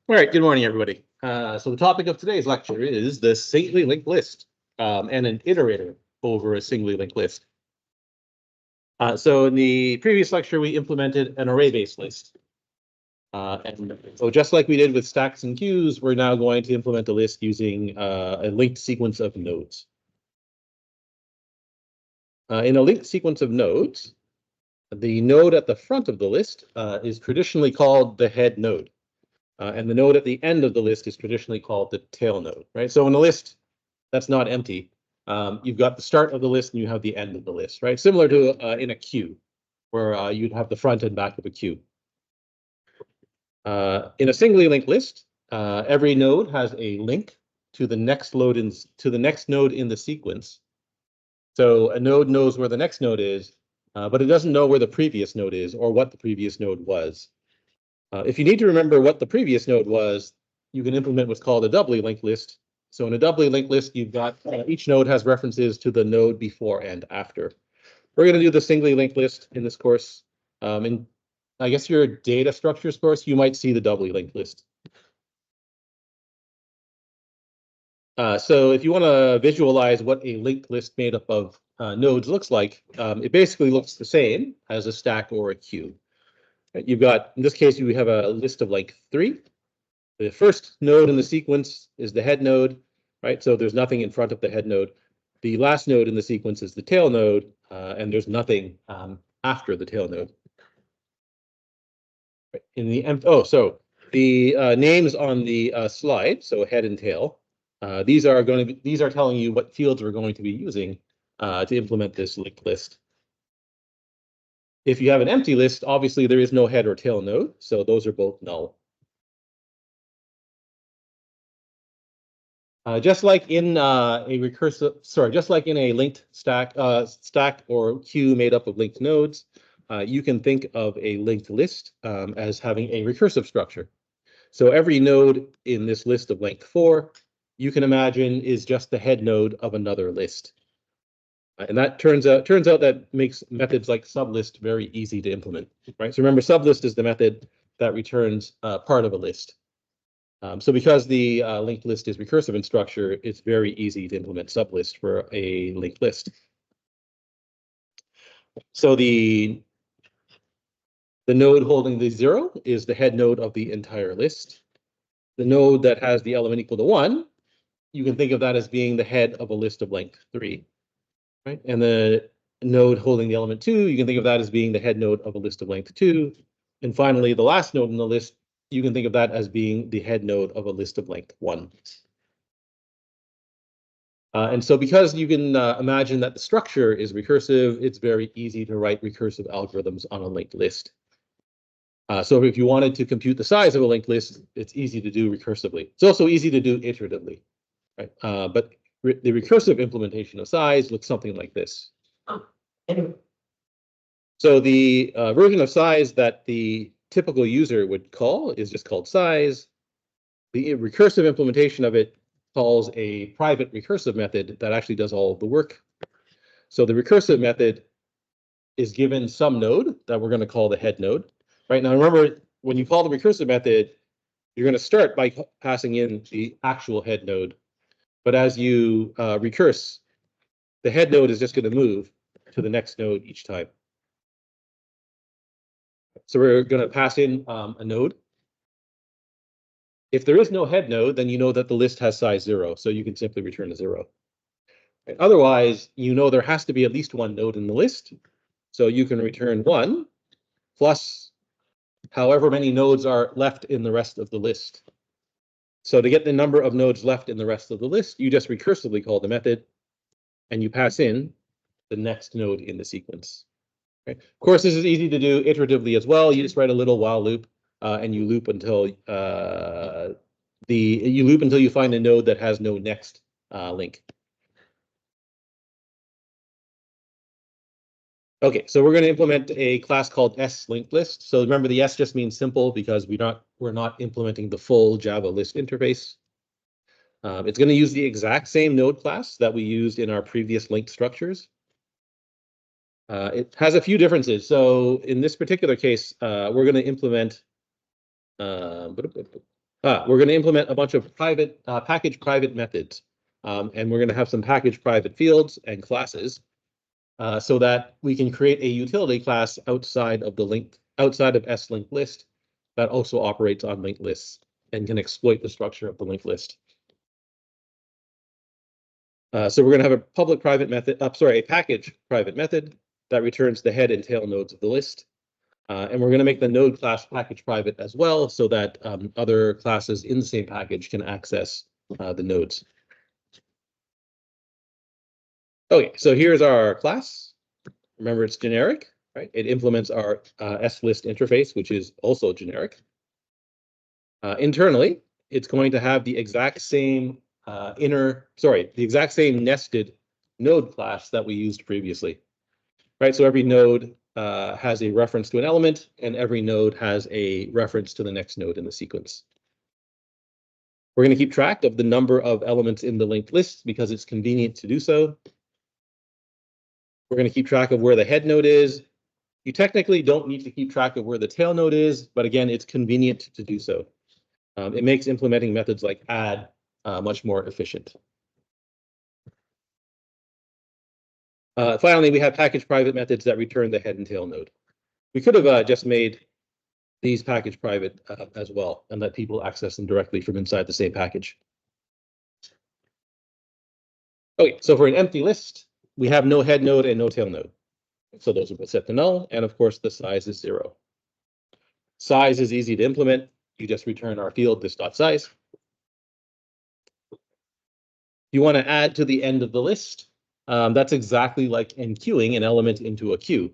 All right, good morning, everybody. So the topic of today's lecture is the singly linked list and an iterator over a singly linked list. So in the previous lecture, we implemented an array-based list. And so just like we did with stacks and queues, we're now going to implement a list using a linked sequence of nodes. In a linked sequence of nodes, the node at the front of the list is traditionally called the head node. And the node at the end of the list is traditionally called the tail node, right? So in a list that's not empty, you've got the start of the list and you have the end of the list, right? Similar to in a queue, where you'd have the front and back of a queue. In a singly linked list, every node has a link to the next node in the sequence. So a node knows where the next node is, but it doesn't know where the previous node is or what the previous node was. If you need to remember what the previous node was, you can implement what's called a doubly linked list. So in a doubly linked list, you've got each node has references to the node before and after. We're going to do the singly linked list in this course. In I guess your data structures course, you might see the doubly linked list. So if you want to visualize what a linked list made up of nodes looks like, it basically looks the same as a stack or a queue. You've got, in this case, you have a list of like 3. The first node in the sequence is the head node, right? So there's nothing in front of the head node. The last node in the sequence is the tail node, and there's nothing after the tail node. In the so the names on the slide, so head and tail, these are telling you what fields we're going to be using to implement this linked list. If you have an empty list, obviously there is no head or tail node, so those are both null. Just like in just like in a linked stack or queue made up of linked nodes, you can think of a linked list as having a recursive structure. So every node in this list of length 4, you can imagine is just the head node of another list. And that turns out that makes methods like sublist very easy to implement, right? So remember, sublist is the method that returns part of a list. So because the linked list is recursive in structure, it's very easy to implement sublist for a linked list. So the node holding the 0 is the head node of the entire list. The node that has the element equal to 1, you can think of that as being the head of a list of length 3, right? And the node holding the element 2, you can think of that as being the head node of a list of length 2. And finally, the last node in the list, you can think of that as being the head node of a list of length 1. And so because you can imagine that the structure is recursive, it's very easy to write recursive algorithms on a linked list. So if you wanted to compute the size of a linked list, it's easy to do recursively. It's also easy to do iteratively, right? But the recursive implementation of size looks something like this. So the version of size that the typical user would call is just called size. The recursive implementation of it calls a private recursive method that actually does all of the work. So the recursive method is given some node that we're going to call the head node. Right now, remember, when you call the recursive method, you're going to start by passing in the actual head node. But as you recurse, the head node is just going to move to the next node each time. So we're going to pass in a node. If there is no head node, then you know that the list has size 0, so you can simply return a 0. And otherwise, you know there has to be at least one node in the list, so you can return 1 plus however many nodes are left in the rest of the list. So to get the number of nodes left in the rest of the list, you just recursively call the method, and you pass in the next node in the sequence. Okay. Of course, this is easy to do iteratively as well. You just write a little while loop, and you loop until you find a node that has no next link. Okay, so we're going to implement a class called sLinkedList. So remember, the S just means simple because we're not implementing the full Java list interface. It's going to use the exact same node class that we used in our previous linked structures. It has a few differences. So in this particular case, we're going to implement We're going to implement a bunch of private package private methods, and we're going to have some package private fields and classes, so that we can create a utility class outside of S linked list that also operates on linked lists and can exploit the structure of the linked list. So we're going to have a public private method, a package private method that returns the head and tail nodes of the list. And we're going to make the node class package private as well, so that other classes in the same package can access the nodes. Okay, so here's our class. Remember, it's generic, right? It implements our slist interface, which is also generic. Internally, it's going to have the exact same the exact same nested node class that we used previously, right? So every node has a reference to an element, and every node has a reference to the next node in the sequence. We're going to keep track of the number of elements in the linked list because it's convenient to do so. We're going to keep track of where the head node is. You technically don't need to keep track of where the tail node is, but again, it's convenient to do so. It makes implementing methods like add much more efficient. Finally, we have package private methods that return the head and tail node. We could have just made these package private as well and let people access them directly from inside the same package. Okay, so for an empty list, we have no head node and no tail node. So those will be set to null, and of course the size is 0. Size is easy to implement. You just return our field this.size. You want to add to the end of the list. That's exactly like enqueuing an element into a queue.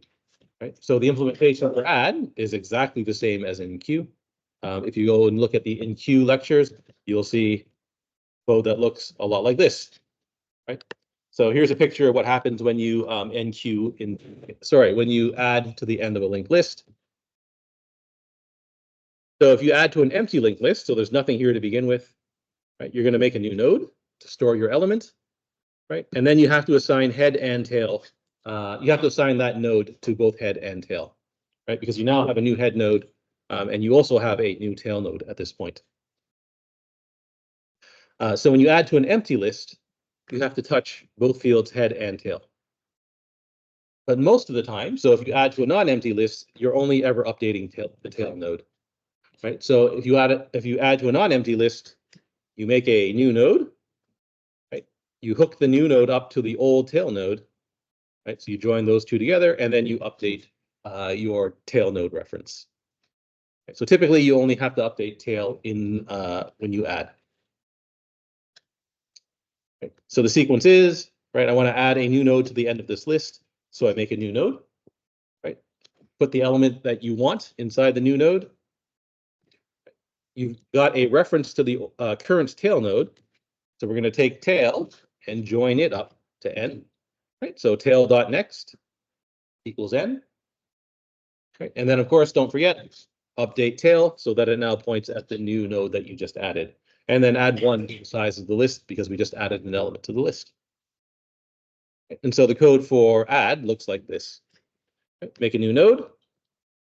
Right? So the implementation for add is exactly the same as enqueue. If you go and look at the enqueue lectures, you'll see code that looks a lot like this. Right? So here's a picture of what happens when you when you add to the end of a linked list. So if you add to an empty linked list, so there's nothing here to begin with, right? You're going to make a new node to store your element, right? And then you have to assign head and tail. You have to assign that node to both head and tail, right? Because you now have a new head node, and you also have a new tail node at this point. So when you add to an empty list, you have to touch both fields head and tail. But most of the time, so if you add to a non-empty list, you're only ever updating the tail node, right? So if you add to a non-empty list, you make a new node, right? You hook the new node up to the old tail node, right? So you join those two together, and then you update your tail node reference. Okay, so typically, you only have to update tail in when you add. Okay, so the sequence is, right, I want to add a new node to the end of this list, so I make a new node, right? Put the element that you want inside the new node. You've got a reference to the current tail node, so we're going to take tail and join it up to n. Right, so tail.next equals n. Right, and then of course, don't forget, update tail so that it now points at the new node that you just added. And then add 1 to the size of the list because we just added an element to the list. And so the code for add looks like this. Right, make a new node,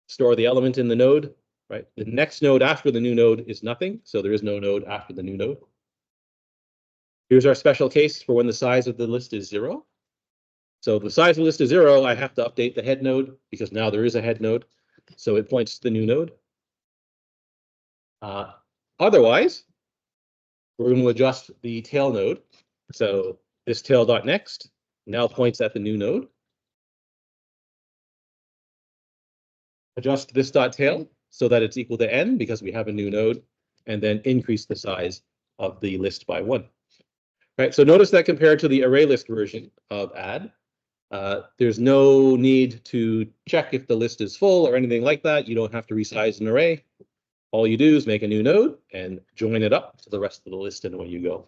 store the element in the node. Right, the next node after the new node is nothing, so there is no node after the new node. Here's our special case for when the size of the list is 0. So if the size of the list is 0, I have to update the head node because now there is a head node. So it points to the new node. Otherwise, we're going to adjust the tail node. So this tail.next now points at the new node. Adjust this .tail so that it's equal to n because we have a new node, and then increase the size of the list by 1. Right, so notice that compared to the ArrayList version of add, there's no need to check if the list is full or anything like that. You don't have to resize an array. All you do is make a new node and join it up to the rest of the list, and away you go.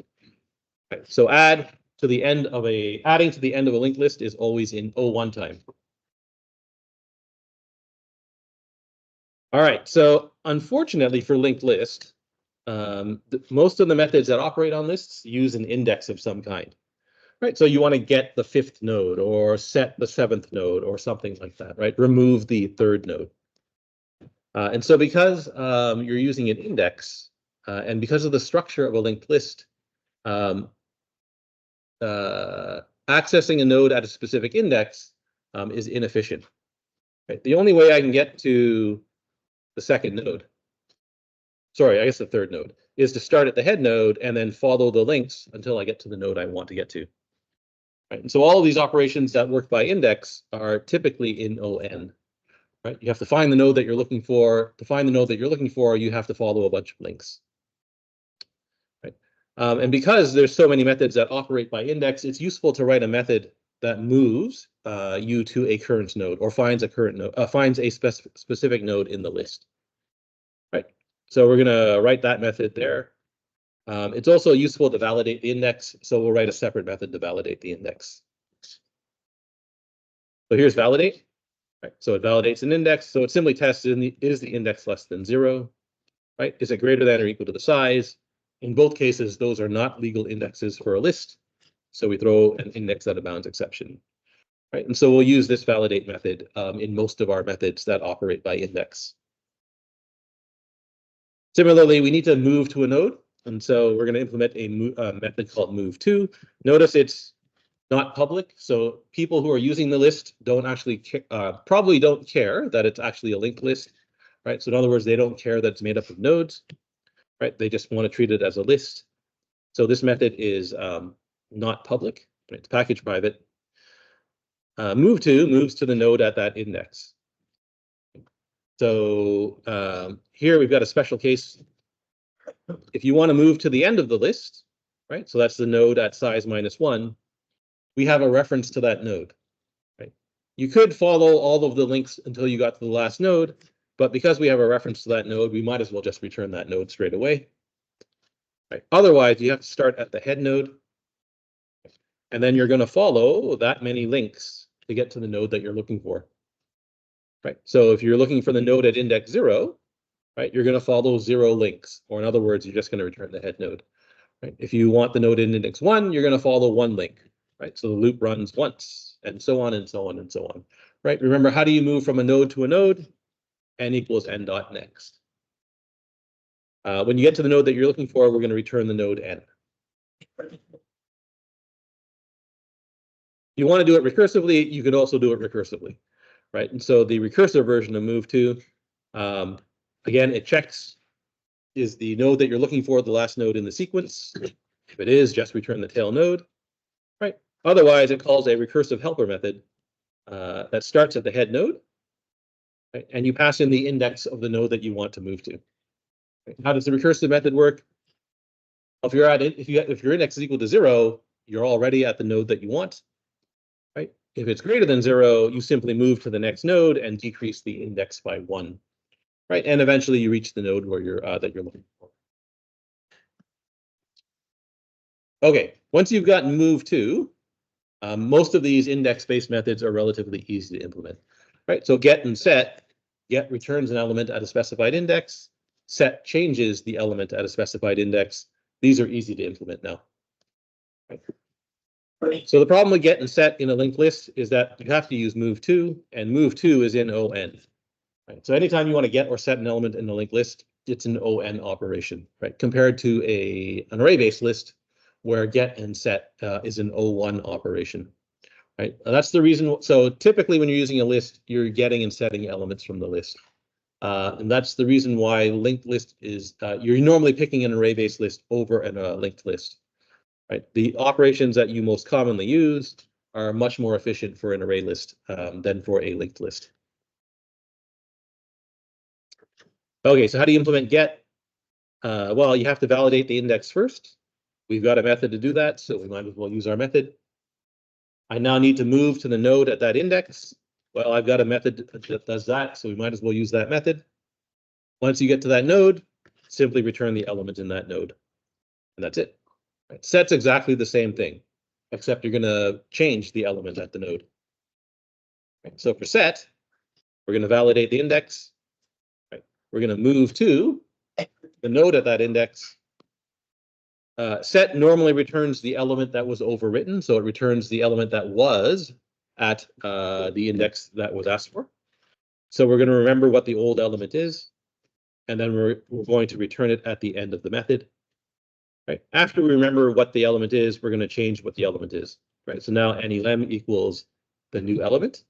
Right, so adding to the end of a linked list is always in O1 time. All right, so unfortunately for linked list, most of the methods that operate on lists use an index of some kind. Right, so you want to get the 5th node or set the 7th node or something like that, right? Remove the 3rd node. And so because you're using an index, And because of the structure of a linked list, accessing a node at a specific index is inefficient. Right? The only way I can get to the second node, sorry, I guess the third node, is to start at the head node and then follow the links until I get to the node I want to get to. Right? And so all of these operations that work by index are typically in ON. Right? You have to find the node that you're looking for. To find the node that you're looking for, you have to follow a bunch of links. Right? And because there's so many methods that operate by index, it's useful to write a method that moves you to a current node or finds a current node, finds a specific node in the list. Right. So we're going to write that method there. It's also useful to validate the index, so we'll write a separate method to validate the index. So here's validate. Right. So it validates an index. So it simply tests is the index less than 0? Right? Is it greater than or equal to the size? In both cases, those are not legal indexes for a list. So we throw an index out of bounds exception. Right? And so we'll use this validate method in most of our methods that operate by index. Similarly, we need to move to a node. And so we're going to implement a method called move to. Notice it's not public. So people who are using the list don't actually probably don't care that it's actually a linked list. Right? So in other words, they don't care that it's made up of nodes. Right? They just want to treat it as a list. So this method is not public. Right? It's package private. Move to moves to the node at that index. So here we've got a special case. If you want to move to the end of the list, right? So that's the node at size -1. We have a reference to that node. Right? You could follow all of the links until you got to the last node, but because we have a reference to that node, we might as well just return that node straight away. Right? Otherwise, you have to start at the head node, and then you're going to follow that many links to get to the node that you're looking for. Right? So if you're looking for the node at index 0, right, you're going to follow 0 links, or in other words, you're just going to return the head node. Right? If you want the node in index 1, you're going to follow 1 link. Right? So the loop runs once, and so on and so on and so on. Right? Remember, how do you move from a node to a node? N equals n dot next. When you get to the node that you're looking for, we're going to return the node n. You want to do it recursively, you could also do it recursively. Right? And so the recursive version of move to, again, it checks, is the node that you're looking for the last node in the sequence? If it is, just return the tail node. Right? Otherwise, it calls a recursive helper method that starts at the head node, right? And you pass in the index of the node that you want to move to. Right? How does the recursive method work? If your index is equal to 0, you're already at the node that you want. Right? If it's greater than 0, you simply move to the next node and decrease the index by 1. Right? And eventually you reach the node where you're looking for. Okay, once you've gotten move to, most of these index-based methods are relatively easy to implement. Right? So get and set. Get returns an element at a specified index. Set changes the element at a specified index. These are easy to implement now. Right? So the problem with get and set in a linked list is that you have to use move to, and move to is in ON. Right? So anytime you want to get or set an element in a linked list, it's an ON operation, right? Compared to an array-based list where get and set is an O1 operation, right? And that's the reason. So typically when you're using a list, you're getting and setting elements from the list. And that's the reason why linked list is, you're normally picking an array-based list over a linked list. Right? The operations that you most commonly use are much more efficient for an array list than for a linked list. Okay, so how do you implement get? Well, you have to validate the index first. We've got a method to do that, so we might as well use our method. I now need to move to the node at that index. Well, I've got a method that does that, so we might as well use that method. Once you get to that node, simply return the element in that node, and that's it. Right. Set's exactly the same thing, except you're going to change the element at the node. Right. So for set, we're going to validate the index. Right. We're going to move to the node at that index. Set normally returns the element that was overwritten, so it returns the element that was at the index that was asked for. So we're going to remember what the old element is. and then we're going to return it at the end of the method. Right. After we remember what the element is, we're going to change what the element is. Right. So now NeLem equals the new element,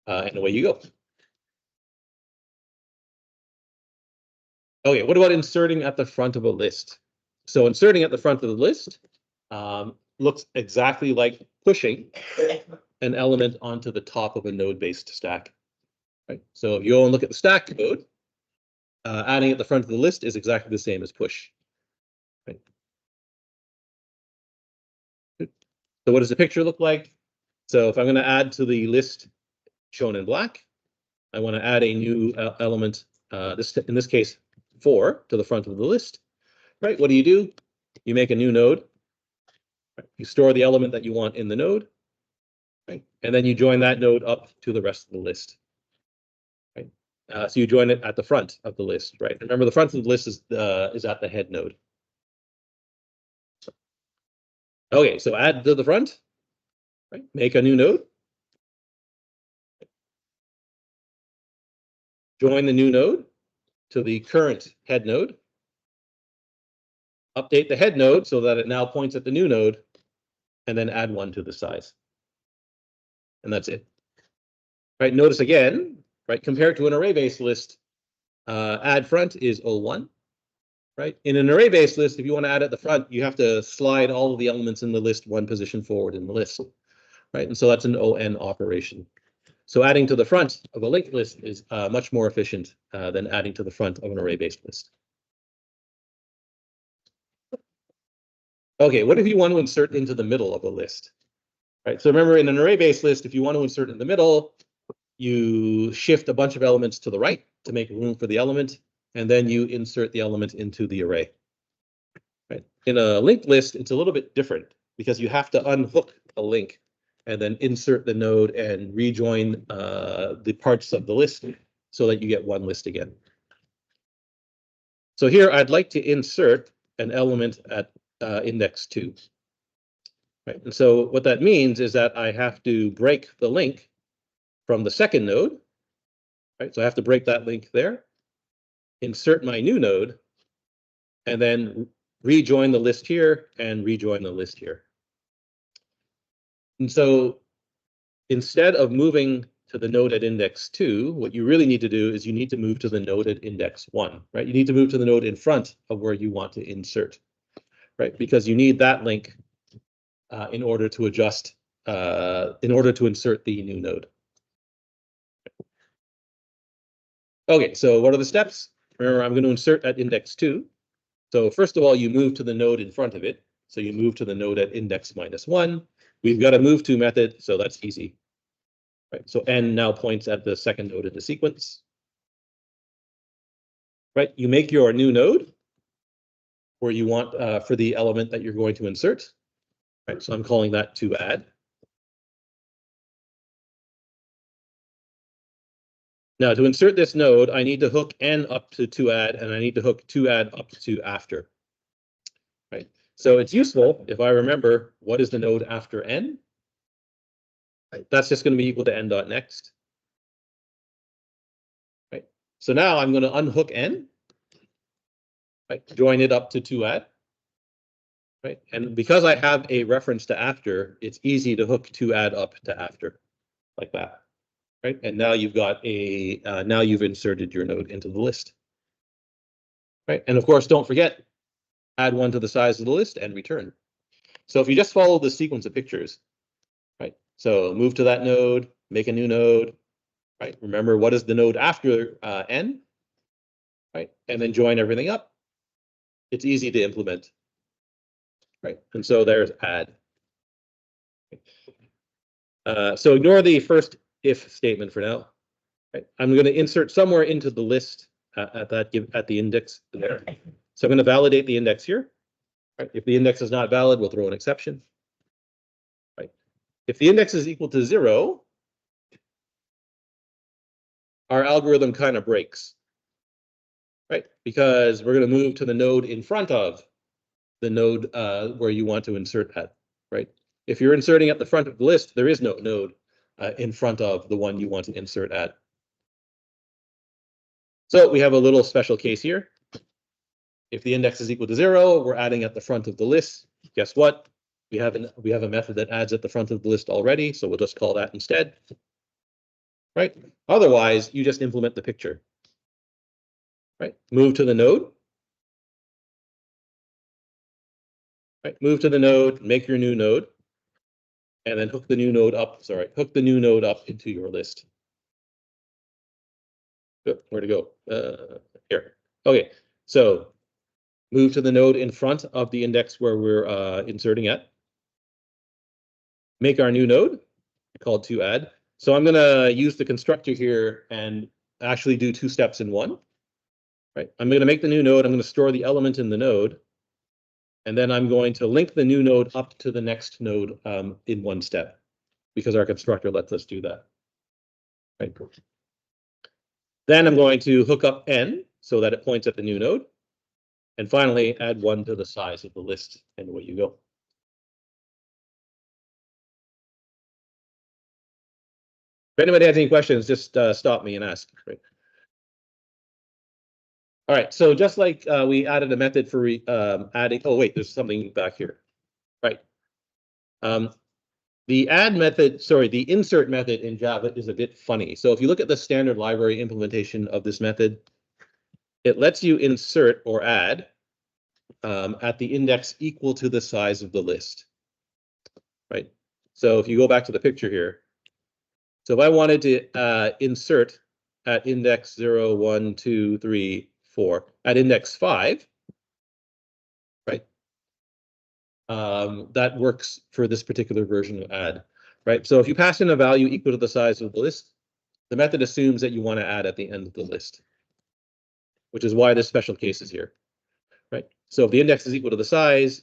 and away you go. Okay, what about inserting at the front of a list? So inserting at the front of the list looks exactly like pushing an element onto the top of a node-based stack. Right. So if you go and look at the stack code, adding at the front of the list is exactly the same as push. Right. So what does the picture look like? So if I'm going to add to the list shown in black, I want to add a new element, in this case, 4 to the front of the list. Right. What do? You make a new node. Right? You store the element that you want in the node. Right. And then you join that node up to the rest of the list. Right. So you join it at the front of the list. Right. Remember, the front of the list is at the head node. Okay, so add to the front. Right. Make a new node. Join the new node to the current head node. Update the head node so that it now points at the new node, and then add 1 to the size. And that's it. Right. Notice again, right, compared to an array-based list, add front is 01. Right. In an array-based list, if you want to add at the front, you have to slide all of the elements in the list 1 position forward in the list. Right. And so that's an ON operation. So adding to the front of a linked list is much more efficient than adding to the front of an array-based list. Okay, what if you want to insert into the middle of a list? Right. So remember, in an array-based list, if you want to insert in the middle, you shift a bunch of elements to the right to make room for the element, and then you insert the element into the array. Right. In a linked list, it's a little bit different because you have to unhook a link and then insert the node and rejoin the parts of the list so that you get one list again. So here I'd like to insert an element at index 2. Right. And so what that means is that I have to break the link from the second node. Right. So I have to break that link there, insert my new node, and then rejoin the list here and rejoin the list here. And so instead of moving to the node at index 2, what you really need to do is you need to move to the node at index 1, right? You need to move to the node in front of where you want to insert, right? Because you need that link in order to adjust, in order to insert the new node. Okay, so what are the steps? Remember, I'm going to insert at index 2. So first of all, you move to the node in front of it. So you move to the node at index -1. We've got a move to method, so that's easy. Right. So n now points at the second node in the sequence. Right. You make your new node where you want for the element that you're going to insert. Right. So I'm calling that toAdd. Now to insert this node, I need to hook n up to toAdd, and I need to hook toAdd up to after. Right. So it's useful if I remember what is the node after n. Right. That's just going to be equal to n.next. Right. So now I'm going to unhook n. Right. Join it up to toAdd. Right. And because I have a reference to after, it's easy to hook toAdd up to after, like that. Right. And now you've got a now you've inserted your node into the list. Right. And of course, don't forget, add 1 to the size of the list and return. So if you just follow the sequence of pictures, right? So move to that node, make a new node, right? Remember, what is the node after n, right? And then join everything up. It's easy to implement, right? And so there's add. So ignore the first if statement for now. Right? I'm going to insert somewhere into the list at the index there. So I'm going to validate the index here. Right? If the index is not valid, we'll throw an exception. Right? If the index is equal to 0, our algorithm kind of breaks. Right? Because we're going to move to the node in front of the node where you want to insert at. Right? If you're inserting at the front of the list, there is no node in front of the one you want to insert at. So we have a little special case here. If the index is equal to 0, we're adding at the front of the list. Guess what? We have a method that adds at the front of the list already, so we'll just call that instead. Right? Otherwise, you just implement the picture. Right? Move to the node. Right? Move to the node, make your new node, and then hook the new node up. Sorry, hook the new node up into your list. Good. Where to go? Here. Okay. So move to the node in front of the index where we're inserting at. Make our new node called toAdd. So I'm going to use the constructor here and actually do two steps in one. Right. I'm going to make the new node. I'm going to store the element in the node. And then I'm going to link the new node up to the next node in one step, because our constructor lets us do that. Right. Then I'm going to hook up n so that it points at the new node. And finally, add 1 to the size of the list, and away you go. If anybody has any questions, just stop me and ask. Right. All right, so just like we added a method for adding, oh wait, there's something back here. Right. The add method, sorry, the insert method in Java is a bit funny. So if you look at the standard library implementation of this method, it lets you insert or add at the index equal to the size of the list. Right. So if you go back to the picture here, so if I wanted to insert at index 0, 1, 2, 3, 4, at index 5, right? That works for this particular version of add, right? So if you pass in a value equal to the size of the list, the method assumes that you want to add at the end of the list, which is why this special case is here, right? So if the index is equal to the size,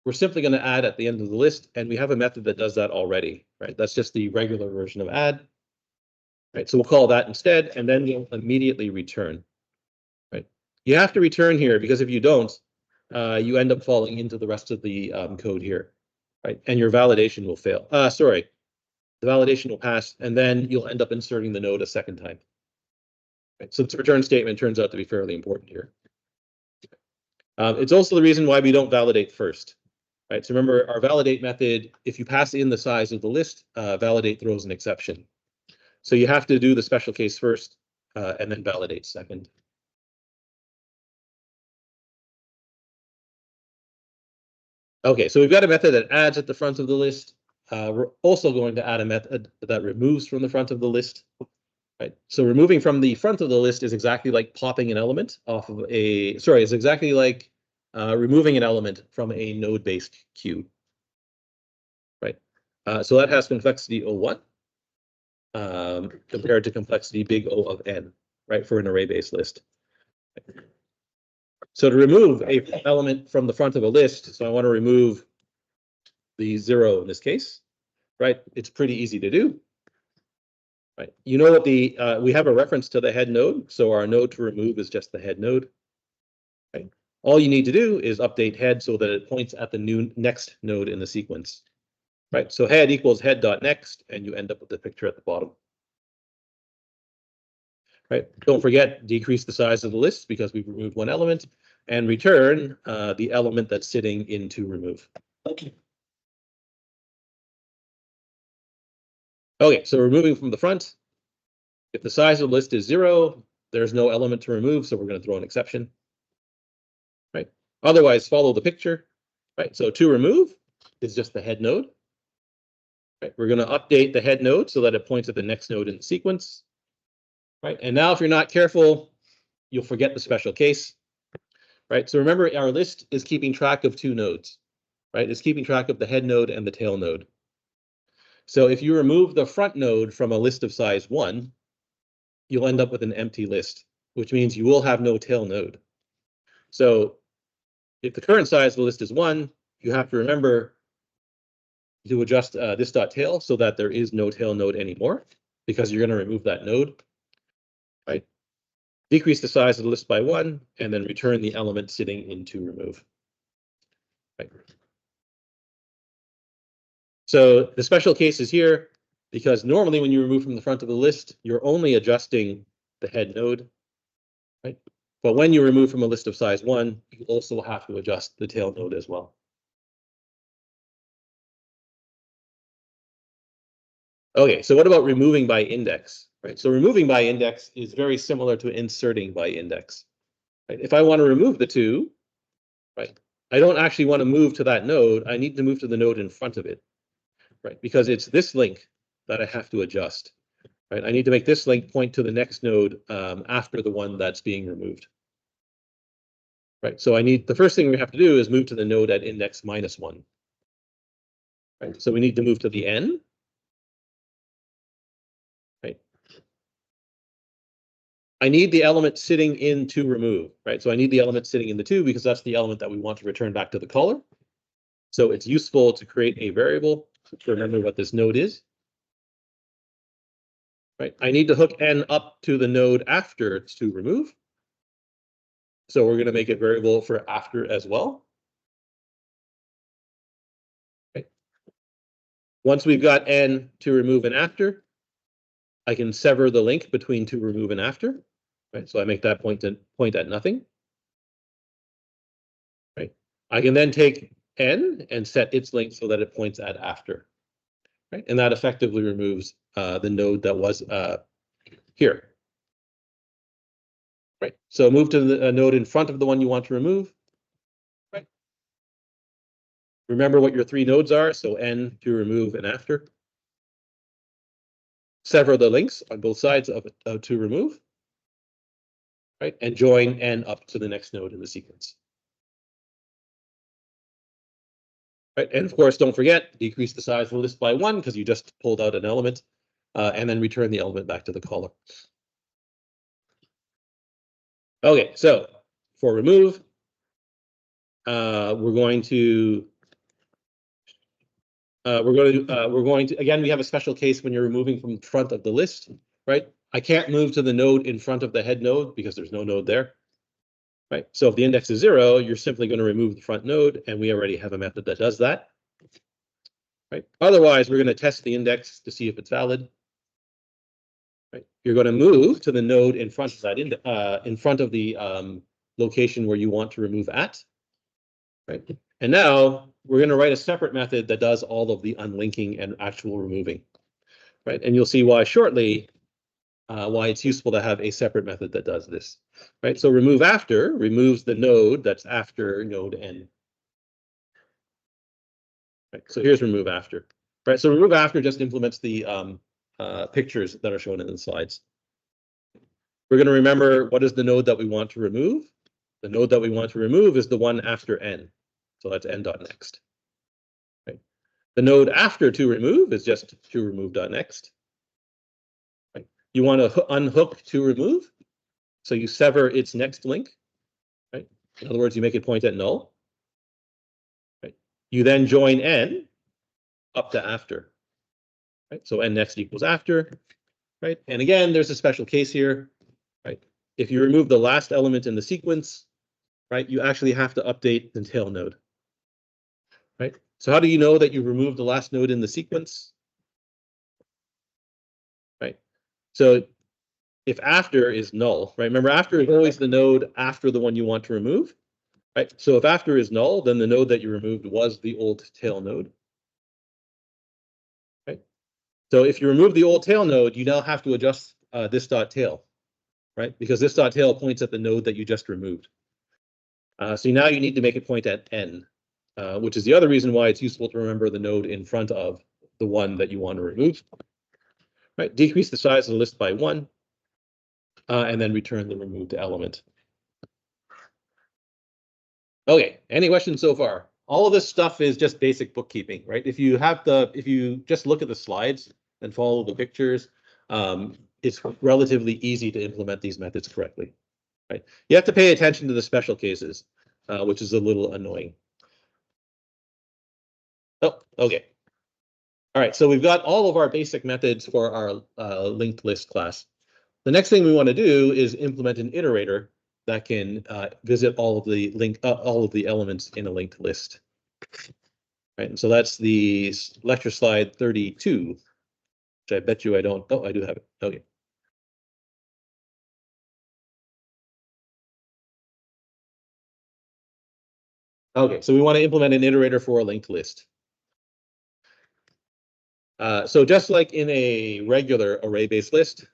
we're simply going to add at the end of the list, and we have a method that does that already, right? That's just the regular version of add, right? So we'll call that instead, and then we'll immediately return, right? You have to return here, because if you don't, you end up falling into the rest of the code here, right? And your validation will fail. Sorry, the validation will pass, and then you'll end up inserting the node a second time. Right? So this return statement turns out to be fairly important here. It's also the reason why we don't validate first. Right, so remember our validate method, if you pass in the size of the list, validate throws an exception. So you have to do the special case first and then validate second. Okay, so we've got a method that adds at the front of the list. We're also going to add a method that removes from the front of the list. Right, so removing from the front of the list is exactly like popping an element off of a, sorry, it's exactly like removing an element from a node-based queue. Right, so that has complexity O1 compared to complexity big O of n, right, for an array-based list. So to remove a element from the front of a list, so I want to remove the 0 in this case, right? It's pretty easy to do. Right. You know what we have a reference to the head node, so our node to remove is just the head node. Right. All you need to do is update head so that it points at the new next node in the sequence. Right. So head equals head.next, and you end up with the picture at the bottom. Right. Don't forget, decrease the size of the list because we've removed one element, and return the element that's sitting in to remove. Okay. Okay, so removing from the front. If the size of the list is 0, there's no element to remove, so we're going to throw an exception. Right. Otherwise, follow the picture. Right. So to remove is just the head node. Right. We're going to update the head node so that it points at the next node in the sequence. Right. And now, if you're not careful, you'll forget the special case. Right. So remember, our list is keeping track of two nodes. Right. It's keeping track of the head node and the tail node. So if you remove the front node from a list of size 1, you'll end up with an empty list, which means you will have no tail node. So if the current size of the list is 1, you have to remember to adjust this .tail so that there is no tail node anymore, because you're going to remove that node. Right? Decrease the size of the list by 1, and then return the element sitting in to remove. Right? So the special case is here because normally when you remove from the front of the list, you're only adjusting the head node. right? But when you remove from a list of size 1, you also have to adjust the tail node as well. Okay, so what about removing by index? Right, so removing by index is very similar to inserting by index. Right? If I want to remove the 2, right, I don't actually want to move to that node. I need to move to the node in front of it, right? Because it's this link that I have to adjust. Right, I need to make this link point to the next node after the one that's being removed. Right, so the first thing we have to do is move to the node at index -1. Right, so we need to move to the n. Right, I need the element sitting in to remove. Right, so I need the element sitting in the 2 because that's the element that we want to return back to the caller. So it's useful to create a variable to remember what this node is. Right, I need to hook n up to the node after to remove. So we're going to make a variable for after as well. Right. Once we've got n to remove and after, I can sever the link between to remove and after. Right, so I make that point at nothing. Right, I can then take n and set its length so that it points at after. Right, and that effectively removes the node that was here. Right, so move to the node in front of the one you want to remove. Right, remember what your 3 nodes are, so n to remove and after. Sever the links on both sides of it to remove. Right, and join n up to the next node in the sequence. Right, and of course, don't forget, decrease the size of the list by 1 because you just pulled out an element, and then return the element back to the caller. Okay, so for remove, we're going to again, we have a special case when you're removing from front of the list, right? I can't move to the node in front of the head node because there's no node there. Right, so if the index is 0, you're simply going to remove the front node, and we already have a method that does that. Right, otherwise, we're going to test the index to see if it's valid. Right, you're going to move to the node in front of that in front of the location where you want to remove at. Right, and now we're going to write a separate method that does all of the unlinking and actual removing. Right, and you'll see why shortly. Why it's useful to have a separate method that does this. Right, so remove after removes the node that's after node n. Right, so here's remove after. Right, so remove after just implements the pictures that are shown in the slides. We're going to remember what is the node that we want to remove. The node that we want to remove is the one after n. So that's n.next. Right. The node after to remove is just to remove.next. Right. You want to unhook to remove. So you sever its next link. Right. In other words, you make it point at null. Right. You then join n up to after. Right. So n next equals after. Right. And again, there's a special case here. Right. If you remove the last element in the sequence, right, you actually have to update the tail node. Right. So how do you know that you removed the last node in the sequence? Right. So if after is null, right? Remember, after is always the node after the one you want to remove. Right. So if after is null, then the node that you removed was the old tail node. Right. So if you remove the old tail node, you now have to adjust this dot tail, right? Because this dot tail points at the node that you just removed. So now you need to make it point at n, which is the other reason why it's useful to remember the node in front of the one that you want to remove. Right, decrease the size of the list by 1, and then return the removed element. Okay, any questions so far? All of this stuff is just basic bookkeeping, right? If you just look at the slides and follow the pictures, it's relatively easy to implement these methods correctly. Right, you have to pay attention to the special cases, which is a little annoying. Oh, okay. All right, so we've got all of our basic methods for our linked list class. The next thing we want to do is implement an iterator that can visit all of the elements in a linked list. Right, and so that's the lecture slide 32, which I bet you I don't. Oh, I do have it. Okay. Okay, so we want to implement an iterator for a linked list. So just like in a regular array-based list,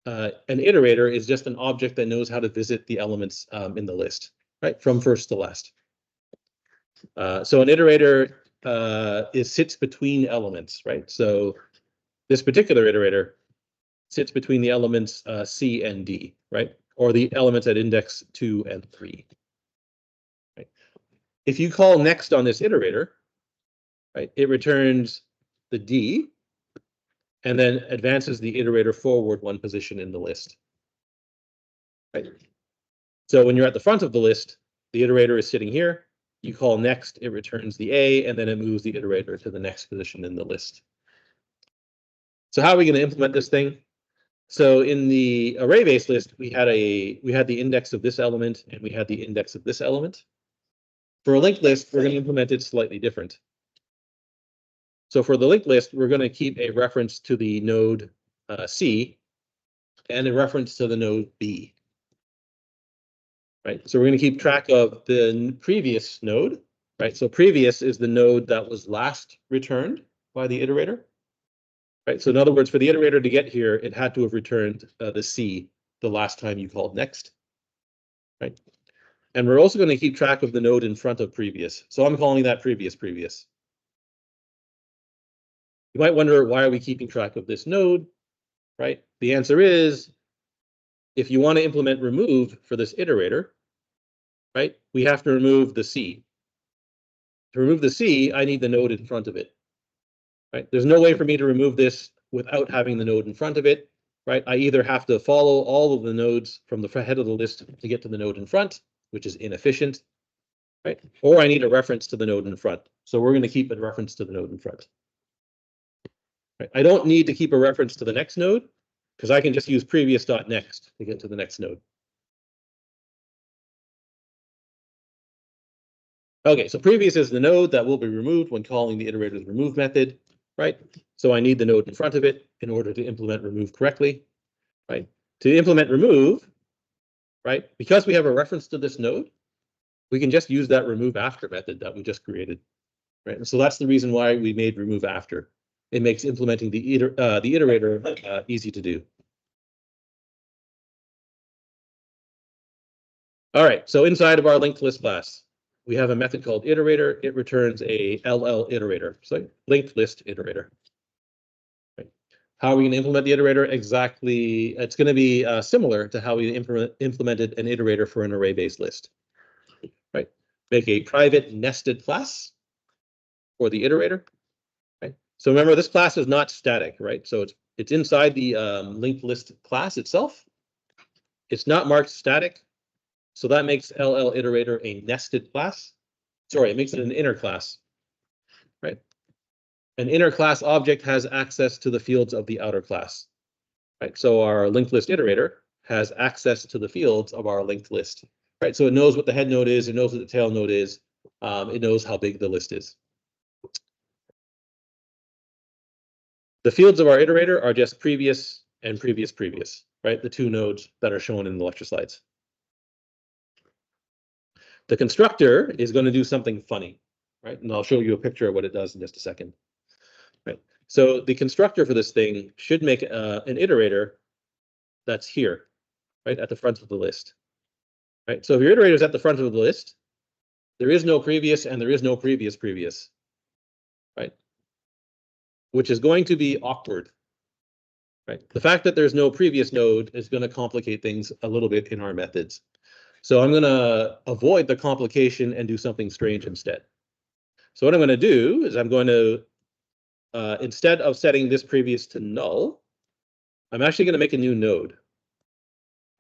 an iterator is just an object that knows how to visit the elements in the list, right, from first to last. So an iterator sits between elements, right? So this particular iterator sits between the elements C and D, right? Or the elements at index 2 and 3. Right? If you call next on this iterator, right, it returns the D and then advances the iterator forward one position in the list. Right? So when you're at the front of the list, the iterator is sitting here. You call next, it returns the A, and then it moves the iterator to the next position in the list. So how are we going to implement this thing? So in the array-based list, we had the index of this element and we had the index of this element. For a linked list, we're going to implement it slightly different. So for the linked list, we're going to keep a reference to the node C and a reference to the node B. Right. So we're going to keep track of the previous node. Right. So previous is the node that was last returned by the iterator. Right. So in other words, for the iterator to get here, it had to have returned the C the last time you called next. Right. And we're also going to keep track of the node in front of previous. So I'm calling that previous. You might wonder, why are we keeping track of this node? Right. The answer is, if you want to implement remove for this iterator, right, we have to remove the C. To remove the C, I need the node in front of it. Right? There's no way for me to remove this without having the node in front of it. Right? I either have to follow all of the nodes from the head of the list to get to the node in front, which is inefficient. Right? Or I need a reference to the node in front. So we're going to keep a reference to the node in front. Right? I don't need to keep a reference to the next node because I can just use previous.next to get to the next node. Okay, so previous is the node that will be removed when calling the iterator's remove method, right? So I need the node in front of it in order to implement remove correctly, right? To implement remove, right, because we have a reference to this node, we can just use that remove after method that we just created, right? And so that's the reason why we made remove after. It makes implementing the iterator easy to do. All right, so inside of our linked list class, we have a method called iterator. It returns a LL iterator, so linked list iterator. Right. How are we going to implement the iterator? Exactly, it's going to be similar to how we implemented an iterator for an array-based list. Right. Make a private nested class for the iterator. Right. So remember, this class is not static, right? So it's inside the linked list class itself. It's not marked static. So that makes LL iterator a nested class. Sorry, it makes it an inner class, right? An inner class object has access to the fields of the outer class, right? So our linked list iterator has access to the fields of our linked list, right? So it knows what the head node is, it knows what the tail node is, it knows how big the list is. The fields of our iterator are just previous and previous, right? The two nodes that are shown in the lecture slides. The constructor is going to do something funny, right? And I'll show you a picture of what it does in just a second. Right. So the constructor for this thing should make an iterator that's here, right, at the front of the list. Right. So if your iterator is at the front of the list, there is no previous and there is no previous, right? Which is going to be awkward. Right. The fact that there's no previous node is going to complicate things a little bit in our methods. So I'm going to avoid the complication and do something strange instead. So what I'm going to do is I'm going to, instead of setting this previous to null, I'm actually going to make a new node.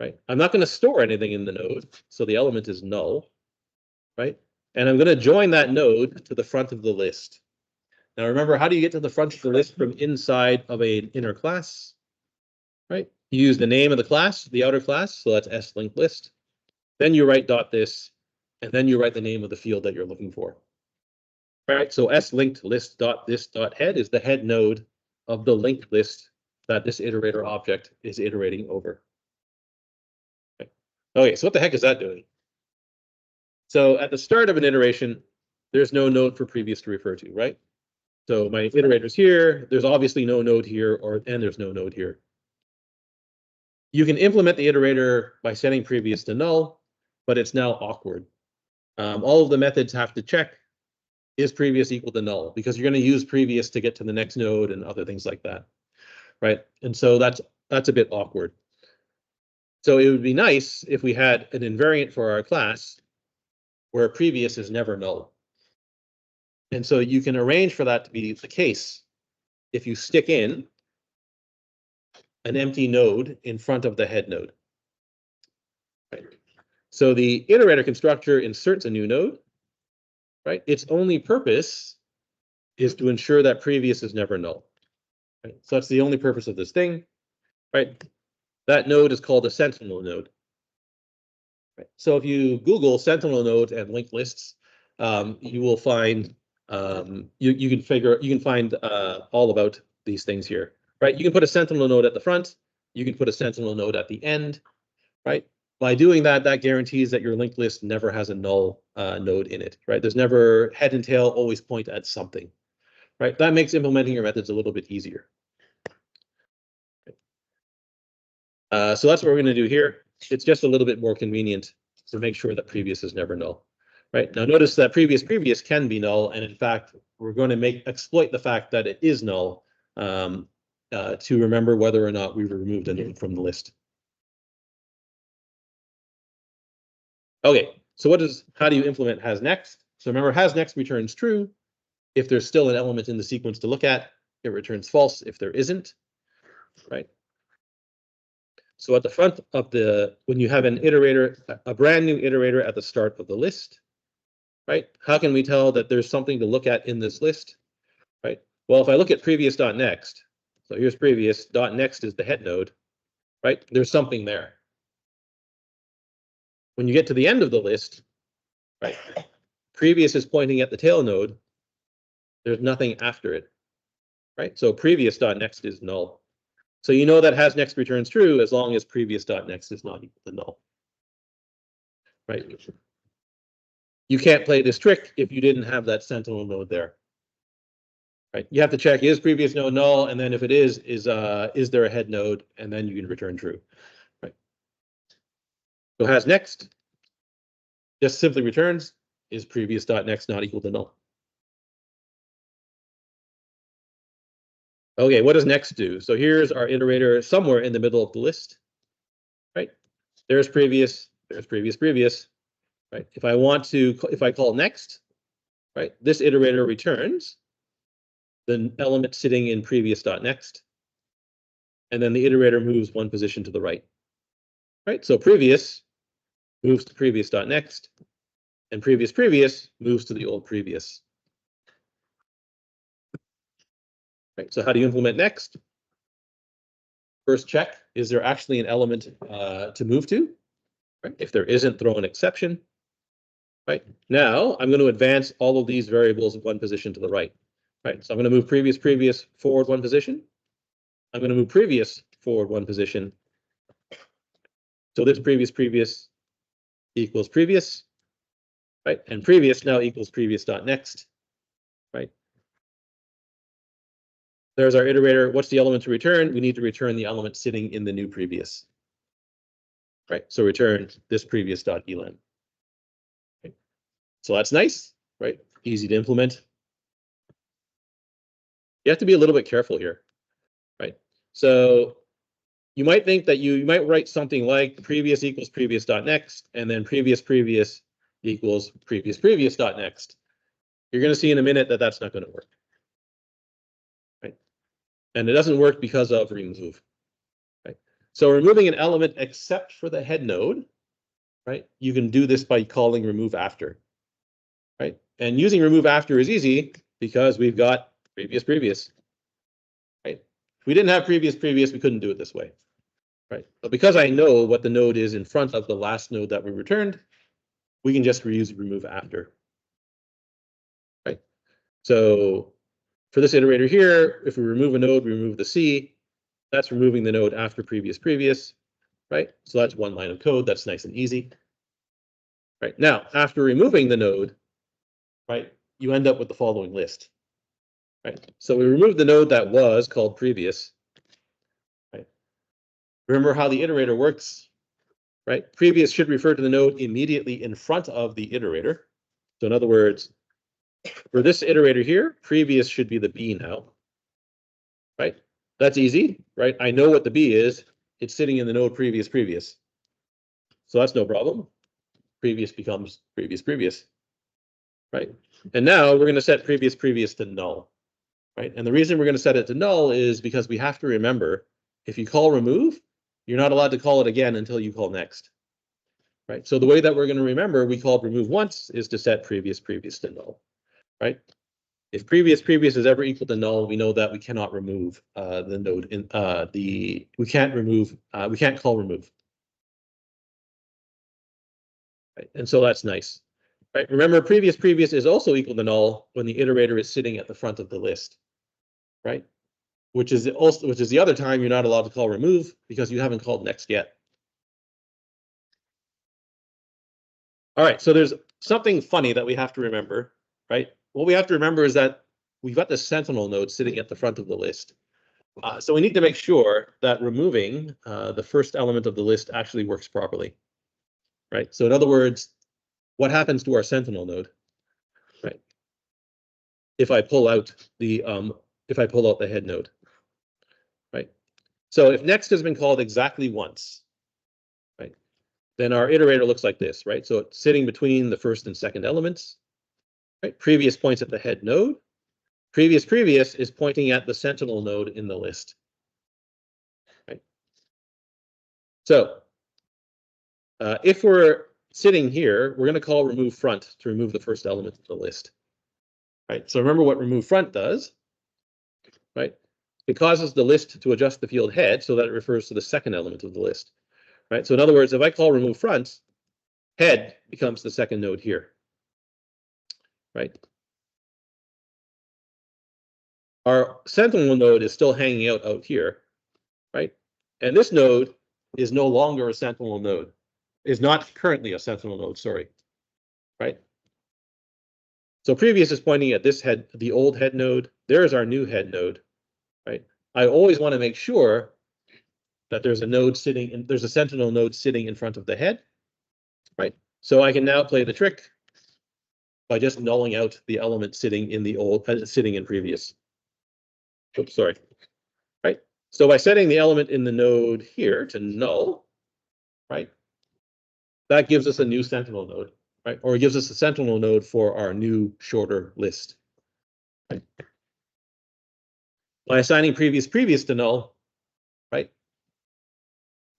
Right? I'm not going to store anything in the node, so the element is null. Right? And I'm going to join that node to the front of the list. Now remember, how do you get to the front of the list from inside of an inner class? Right? You use the name of the class, the outer class, so that's s linked list. Then you write .this, and then you write the name of the field that you're looking for. Right? So s linked list .this .head is the head node of the linked list that this iterator object is iterating over. Okay, so what the heck is that doing? So at the start of an iteration, there's no node for previous to refer to, right? So my iterator's here, there's obviously no node here, and there's no node here. You can implement the iterator by setting previous to null, but it's now awkward. All of the methods have to check, is previous equal to null? Because you're going to use previous to get to the next node and other things like that, right? And so that's a bit awkward. So it would be nice if we had an invariant for our class where previous is never null. And so you can arrange for that to be the case if you stick in an empty node in front of the head node. Right. So the iterator constructor inserts a new node, right? Its only purpose is to ensure that previous is never null. Right? So that's the only purpose of this thing, right? That node is called a sentinel node. Right? So if you Google sentinel nodes and linked lists, you will find you can find all about these things here, right? You can put a sentinel node at the front, you can put a sentinel node at the end, right? By doing that, that guarantees that your linked list never has a null node in it, right? There's never head and tail always point at something, right? That makes implementing your methods a little bit easier. So that's what we're going to do here. It's just a little bit more convenient to make sure that previous is never null, right? Now notice that previous can be null, and in fact, we're going to exploit the fact that it is null to remember whether or not we removed a node from the list. Okay, so how do you implement has next? So remember, has next returns true. If there's still an element in the sequence to look at, it returns false if there isn't, right? So at the front of when you have an iterator, a brand new iterator at the start of the list, right? How can we tell that there's something to look at in this list, right? Well, if I look at previous.next, so here's previous.next is the head node, right? There's something there. When you get to the end of the list, right? Previous is pointing at the tail node. There's nothing after it, right? So previous.next is null. So you know that has next returns true as long as previous.next is not equal to null, right? You can't play this trick if you didn't have that sentinel node there, right? You have to check, is previous node null? And then if it is there a head node? And then you can return true, right? So has next just simply returns, is previous.next not equal to null? Okay, what does next do? So here's our iterator somewhere in the middle of the list, right? There's previous, right? If I call next, right, this iterator returns the element sitting in previous.next, and then the iterator moves one position to the right, right? So previous moves to previous.next, and previous moves to the old previous. Right, so how do you implement next? First check, is there actually an element to move to? Right? If there isn't, throw an exception. Right, now I'm going to advance all of these variables one position to the right. Right, so I'm going to move previous forward one position. I'm going to move previous forward one position. So this previous equals previous, right? And previous now equals previous.next, right? There's our iterator. What's the element to return? We need to return the element sitting in the new previous, right? So return this previous.elen. Right? So that's nice, right? Easy to implement. You have to be a little bit careful here, right? So you might think that you might write something like previous equals previous.next, and then previous equals previous.next. You're going to see in a minute that that's not going to work, right? And it doesn't work because of remove, right? So removing an element except for the head node, right? You can do this by calling remove after, right? And using remove after is easy because we've got previous, right? If we didn't have previous, we couldn't do it this way. Right, but because I know what the node is in front of the last node that we returned, we can just reuse remove after. Right, so for this iterator here, if we remove a node, we remove the C. That's removing the node after previous, right? So that's one line of code. That's nice and easy. Right now, after removing the node, right, you end up with the following list. Right. So we removed the node that was called previous. Right. Remember how the iterator works, right? Previous should refer to the node immediately in front of the iterator. So in other words, for this iterator here, previous should be the B now. Right? That's easy, right? I know what the B is. It's sitting in the node previous. So that's no problem. Previous becomes previous. Right? And now we're going to set previous to null. Right? And the reason we're going to set it to null is because we have to remember, if you call remove, you're not allowed to call it again until you call next. Right? So the way that we're going to remember we called remove once is to set previous to null. Right? If previous is ever equal to null, we know that we cannot remove the node in we can't call remove. Right? And so that's nice. Right? Remember, previous is also equal to null when the iterator is sitting at the front of the list. Right? Which is the other time you're not allowed to call remove because you haven't called next yet. All right, so there's something funny that we have to remember, right? What we have to remember is that we've got the sentinel node sitting at the front of the list. So we need to make sure that removing the first element of the list actually works properly, right? So in other words, what happens to our sentinel node, right? If I pull out the head node, right? So if next has been called exactly once, right? Then our iterator looks like this, right? So it's sitting between the first and second elements, right? Previous points at the head node. Previous is pointing at the sentinel node in the list. Right? So if we're sitting here, we're going to call remove front to remove the first element of the list. Right? So remember what remove front does. Right? It causes the list to adjust the field head so that it refers to the second element of the list. Right? So in other words, if I call remove front, head becomes the second node here. Right? Our sentinel node is still hanging out here, right? And this node is no longer a sentinel node, is not currently a sentinel node, sorry, right? So previous is pointing at this head, the old head node. There's our new head node, right? I always want to make sure that there's a sentinel node sitting in front of the head, right? So I can now play the trick by just nulling out the element sitting in previous. Oops, sorry. Right. So by setting the element in the node here to null, right, that gives us a new sentinel node, right? Or it gives us a sentinel node for our new shorter list. Right? By assigning previous to null, right,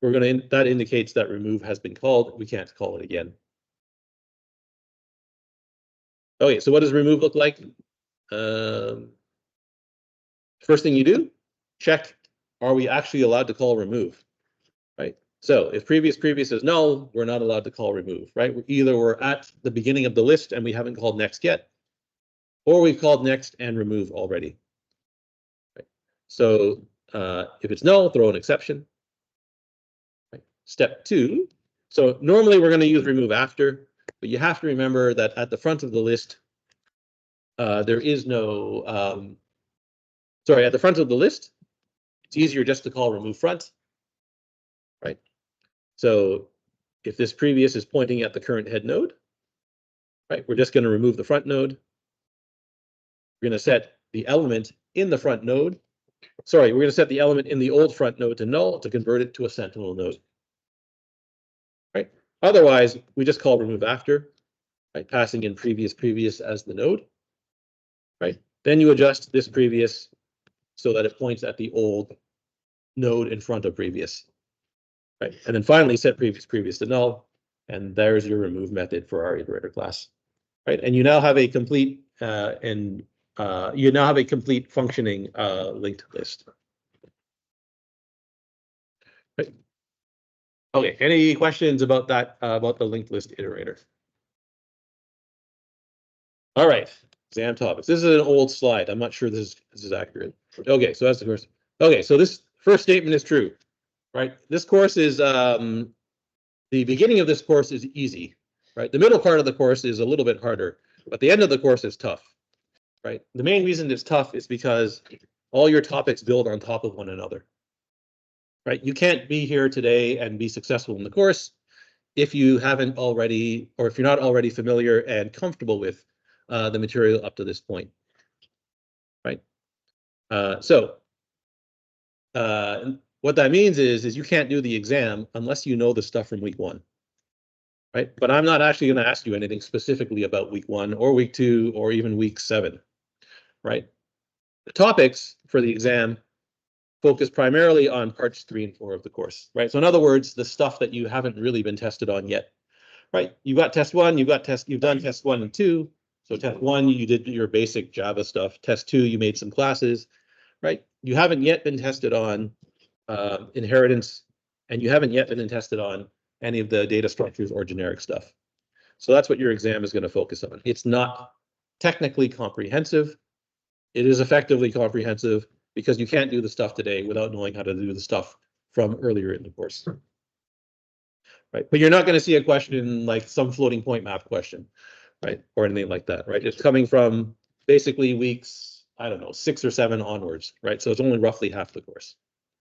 that indicates that remove has been called. We can't call it again. Okay, so what does remove look like? First thing you do, check, are we actually allowed to call remove? Right? So if previous is null, we're not allowed to call remove, right? We're at the beginning of the list and we haven't called next yet, or we've called next and remove already. Right? So if it's null, throw an exception. Right? Step 2. So normally we're going to use remove after, but you have to remember that at the front of the list, there is no, sorry, at the front of the list, it's easier just to call remove front. Right? So if this previous is pointing at the current head node, right, we're just going to remove the front node. We're going to set the element in the front node. Sorry, we're going to set the element in the old front node to null to convert it to a sentinel node. Right? Otherwise, we just call remove after, right, passing in previous as the node. Right? Then you adjust this previous so that it points at the old node in front of previous. Right? And then finally set previous to null, and there's your remove method for our iterator class. Right? And you now have a complete functioning linked list. Right. Okay, any questions about that, about the linked list iterator? All right, exam topics. This is an old slide. I'm not sure this is accurate. Okay, so that's the course. Okay, so this first statement is true, right? This course is, the beginning of this course is easy, right? The middle part of the course is a little bit harder, but the end of the course is tough, right? The main reason it's tough is because all your topics build on top of one another, right? You can't be here today and be successful in the course if you haven't already, or if you're not already familiar and comfortable with the material up to this point, right? What that means is you can't do the exam unless you know the stuff from week 1, right? But I'm not actually going to ask you anything specifically about week 1 or week 2 or even week 7, right? The topics for the exam focus primarily on parts 3 and 4 of the course, right? So in other words, the stuff that you haven't really been tested on yet, right? You've got test 1, you've done test 1 and 2. So test 1, you did your basic Java stuff. Test 2, you made some classes, right? You haven't yet been tested on inheritance, and you haven't yet been tested on any of the data structures or generic stuff. So that's what your exam is going to focus on. It's not technically comprehensive. It is effectively comprehensive because you can't do the stuff today without knowing how to do the stuff from earlier in the course. Right? But you're not going to see a question like some floating point map question, right? Or anything like that, right? It's coming from basically weeks, I don't know, 6 or 7 onwards, right? So it's only roughly half the course.